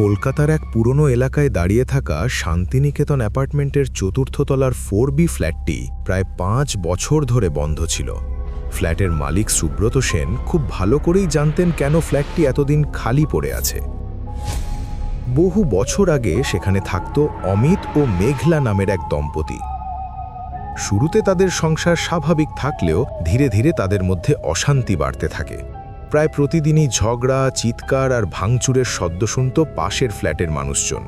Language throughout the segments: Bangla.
কলকাতার এক পুরনো এলাকায় দাঁড়িয়ে থাকা শান্তিনিকেতন অ্যাপার্টমেন্টের চতুর্থ তলার 4B ফ্ল্যাটটি প্রায় 5 বছর ধরে বন্ধ ছিল। ফ্ল্যাটের মালিক সুব্রত সেন খুব ভালো করেই জানতেন কেন ফ্ল্যাটটি এতদিন খালি পড়ে আছে। বহু বছর আগে সেখানে থাকত অমিত ও মেঘলা নামের এক দম্পতি। শুরুতে তাদের সংসার স্বাভাবিক থাকলেও ধীরে ধীরে তাদের মধ্যে অশান্তি বাড়তে থাকে। প্রায় প্রতিদিনই ঝগড়া, চিৎকার আর ভাঙচুরের শব্দ শুনত পাশের ফ্ল্যাটের মানুষজন।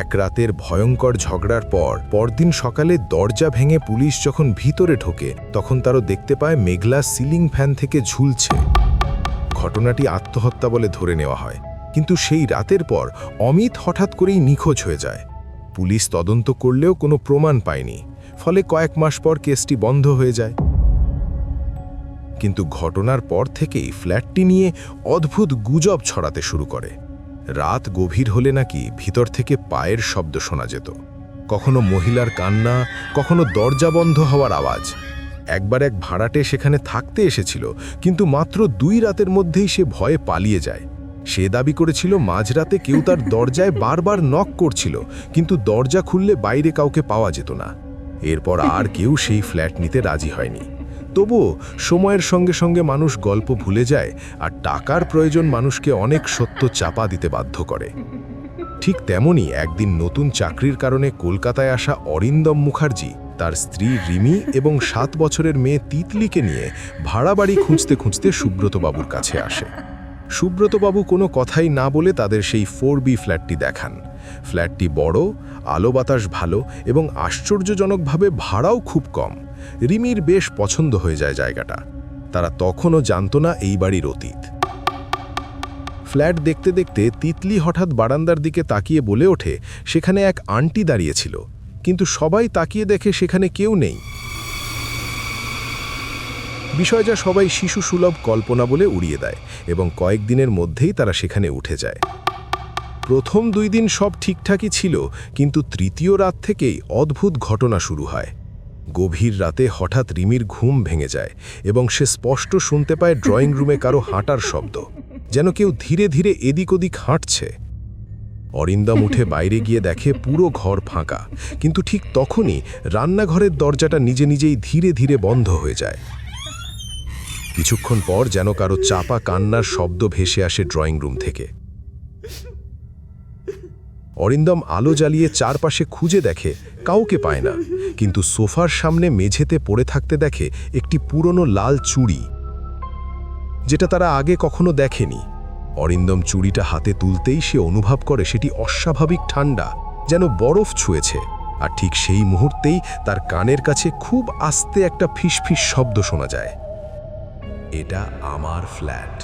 এক রাতের ভয়ঙ্কর ঝগড়ার পরদিন সকালে দরজা ভেঙে পুলিশ যখন ভিতরে ঢোকে তখন তারা দেখতে পায় মেঘলা সিলিং ফ্যান থেকে ঝুলছে। ঘটনাটি আত্মহত্যা বলে ধরে নেওয়া হয়, কিন্তু সেই রাতের পর অমিত হঠাৎ করেই নিখোঁজ হয়ে যায়। পুলিশ তদন্ত করলেও কোনো প্রমাণ পায়নি, ফলে কয়েক মাস পর কেসটি বন্ধ হয়ে যায়। কিন্তু ঘটনার পর থেকেই ফ্ল্যাটটি নিয়ে অদ্ভুত গুজব ছড়াতে শুরু করে। রাত গভীর হলে নাকি ভিতর থেকে পায়ের শব্দ শোনা যেত, কখনো মহিলার কান্না, কখনো দরজা বন্ধ হওয়ার আওয়াজ। একবার এক ভাড়াটে সেখানে থাকতে এসেছিল, কিন্তু মাত্র 2 রাতের মধ্যেই সে ভয়ে পালিয়ে যায়। সে দাবি করেছিল মাঝরাতে কেউ তার দরজায় বারবার নক করছিল, কিন্তু দরজা খুললে বাইরে কাউকে পাওয়া যেত না। এরপর আর কেউ সেই ফ্ল্যাট নিতে রাজি হয়নি। তবুও সময়ের সঙ্গে সঙ্গে মানুষ গল্প ভুলে যায়, আর টাকার প্রয়োজন মানুষকে অনেক সত্য চাপা দিতে বাধ্য করে। ঠিক তেমনই একদিন নতুন চাকরির কারণে কলকাতায় আসা অরিন্দম মুখার্জি তার স্ত্রী রিমি এবং 7 বছরের মেয়ে তিতলিকে নিয়ে ভাড়া বাড়ি খুঁজতে খুঁজতে সুব্রতবাবুর কাছে আসে। সুব্রতবাবু কোনো কথাই না বলে তাদের সেই 4B ফ্ল্যাটটি দেখান। ফ্ল্যাটটি বড়, আলো বাতাস ভালো এবং আশ্চর্যজনকভাবে ভাড়াও খুব কম। রিমির বেশ পছন্দ হয়ে যায় জায়গাটা। তারা তখনও জানত না এই বাড়ির অতীত। ফ্ল্যাট দেখতে দেখতে তিতলি হঠাৎ বারান্দার দিকে তাকিয়ে বলে ওঠে সেখানে এক আন্টি দাঁড়িয়েছিল, কিন্তু সবাই তাকিয়ে দেখে সেখানে কেউ নেই। বিষয়টা সবাই শিশু সুলভ কল্পনা বলে উড়িয়ে দেয় এবং কয়েকদিনের মধ্যেই তারা সেখানে উঠে যায়। প্রথম 2 দিন সব ঠিকঠাকই ছিল, কিন্তু তৃতীয় রাত থেকেই অদ্ভুত ঘটনা শুরু হয়। গভীর রাতে হঠাৎ রিমির ঘুম ভেঙে যায় এবং সে স্পষ্ট শুনতে পায় ড্রয়িং রুমে কারো হাঁটার শব্দ, যেন কেউ ধীরে ধীরে এদিক ওদিক হাঁটছে। অরিন্দম উঠে বাইরে গিয়ে দেখে পুরো ঘর ফাঁকা, কিন্তু ঠিক তখনই রান্নাঘরের দরজাটা নিজে নিজেই ধীরে ধীরে বন্ধ হয়ে যায়। কিছুক্ষণ পর যেন কারো চাপা কান্নার শব্দ ভেসে আসে ড্রয়িং রুম থেকে। অরিন্দম আলো জ্বালিয়ে চারপাশে খুঁজে দেখে কাউকে পায় না, কিন্তু সোফার সামনে মেঝেতে পড়ে থাকতে দেখে একটি পুরনো লাল চুড়ি, যেটা তারা আগে কখনো দেখেনি। অরিন্দম চুড়িটা হাতে তুলতেই সে অনুভব করে সেটি অস্বাভাবিক ঠান্ডা, যেন বরফ ছুঁয়েছে। আর ঠিক সেই মুহূর্তেই তার কানের কাছে খুব আস্তে একটা ফিসফিস শব্দ শোনা যায়, এটা আমার ফ্ল্যাট।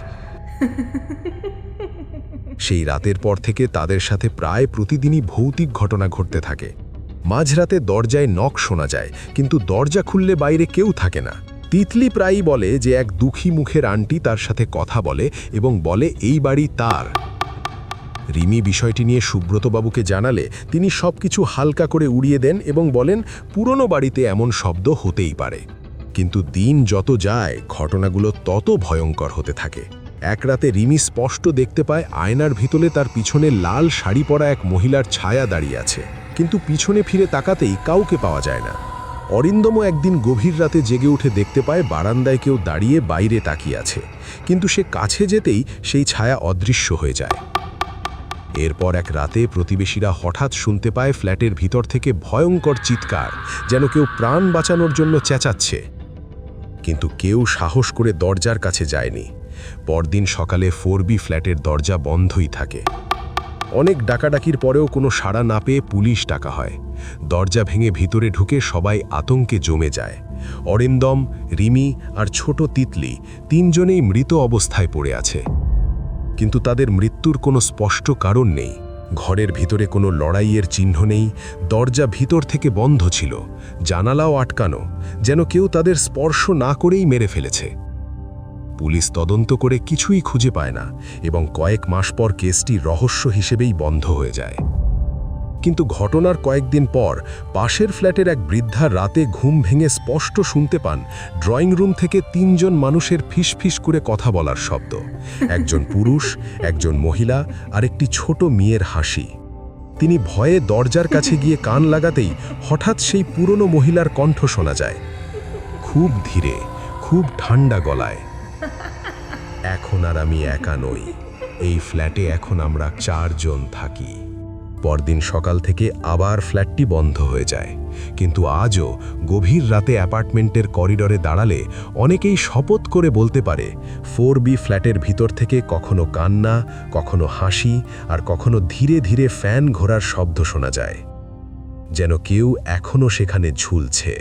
সেই রাতের পর থেকে তাদের সাথে প্রায় প্রতিদিনই ভৌতিক ঘটনা ঘটতে থাকে। মাঝরাতে দরজায় নক শোনা যায়, কিন্তু দরজা খুললে বাইরে কেউ থাকে না। তিতলি প্রায়ই বলে যে এক দুঃখী মুখের আন্টি তার সাথে কথা বলে এবং বলে এই বাড়ি তার। রিমি বিষয়টি নিয়ে সুব্রতবাবুকে জানালে তিনি সবকিছু হালকা করে উড়িয়ে দেন এবং বলেন পুরনো বাড়িতে এমন শব্দ হতেই পারে। কিন্তু দিন যত যায় ঘটনাগুলো তত ভয়ঙ্কর হতে থাকে। এক রাতে রিমি স্পষ্ট দেখতে পায় আয়নার ভিতরে তার পিছনে লাল শাড়ি পরা এক মহিলার ছায়া দাঁড়িয়ে আছে, কিন্তু পিছনে ফিরে তাকাতেই কাউকে পাওয়া যায় না। অরিন্দমও একদিন গভীর রাতে জেগে উঠে দেখতে পায় বারান্দায় কেউ দাঁড়িয়ে বাইরে তাকিয়ে আছে, কিন্তু সে কাছে যেতেই সেই ছায়া অদৃশ্য হয়ে যায়। এরপর এক রাতে প্রতিবেশীরা হঠাৎ শুনতে পায় ফ্ল্যাটের ভিতর থেকে ভয়ঙ্কর চিৎকার, যেন কেউ প্রাণ বাঁচানোর জন্য চেঁচাচ্ছে, কিন্তু কেউ সাহস করে দরজার কাছে যায়নি। পরদিন সকালে 4B ফ্ল্যাটের দরজা বন্ধই থাকে। অনেক ডাকাডাকির পরেও কোনো সাড়া না পেয়ে পুলিশ ডাকা হয়। দরজা ভেঙে ভিতরে ঢুকে সবাই আতঙ্কে জমে যায়। অরিন্দম, রিমি আর ছোট তিতলি 3 জনেই মৃত অবস্থায় পড়ে আছে, কিন্তু তাদের মৃত্যুর কোনো স্পষ্ট কারণ নেই। ঘরের ভিতরে কোনো লড়াইয়ের চিহ্ন নেই, দরজা ভিতর থেকে বন্ধ ছিল, জানালাও আটকানো, যেন কেউ তাদের স্পর্শ না করেই মেরে ফেলেছে। পুলিশ তদন্ত করে কিছুই খুঁজে পায় না এবং কয়েক মাস পর কেসটি রহস্য হিসেবেই বন্ধ হয়ে যায়। কিন্তু ঘটনার কয়েকদিন পর পাশের ফ্ল্যাটের এক বৃদ্ধা রাতে ঘুম ভেঙে স্পষ্ট শুনতে পান ড্রয়িং রুম থেকে ৩ জন মানুষের ফিসফিস করে কথা বলার শব্দ, একজন পুরুষ, একজন মহিলা আর একটি ছোট মেয়ের হাসি। তিনি ভয়ে দরজার কাছে গিয়ে কান লাগাতেই হঠাৎ সেই পুরনো মহিলার কণ্ঠ শোনা যায়, খুব ধীরে, খুব ঠান্ডা গলায়, এখন আর আমি একা নই, এই ফ্ল্যাটে এখন আমরা 4 জন থাকি। পরদিন সকাল থেকে আবার ফ্ল্যাটটি বন্ধ হয়ে যায়, কিন্তু আজও গভীর রাতে অ্যাপার্টমেন্টের করিডোরে দাঁড়ালে অনেকেই শপথ করে বলতে পারে 4B ফ্ল্যাটের ভিতর থেকে কখনো কান্না, কখনো হাসি আর কখনো ধীরে ধীরে ফ্যান ঘোরার শব্দ শোনা যায়, যেন কেউ এখনো সেখানে ঝুলছে।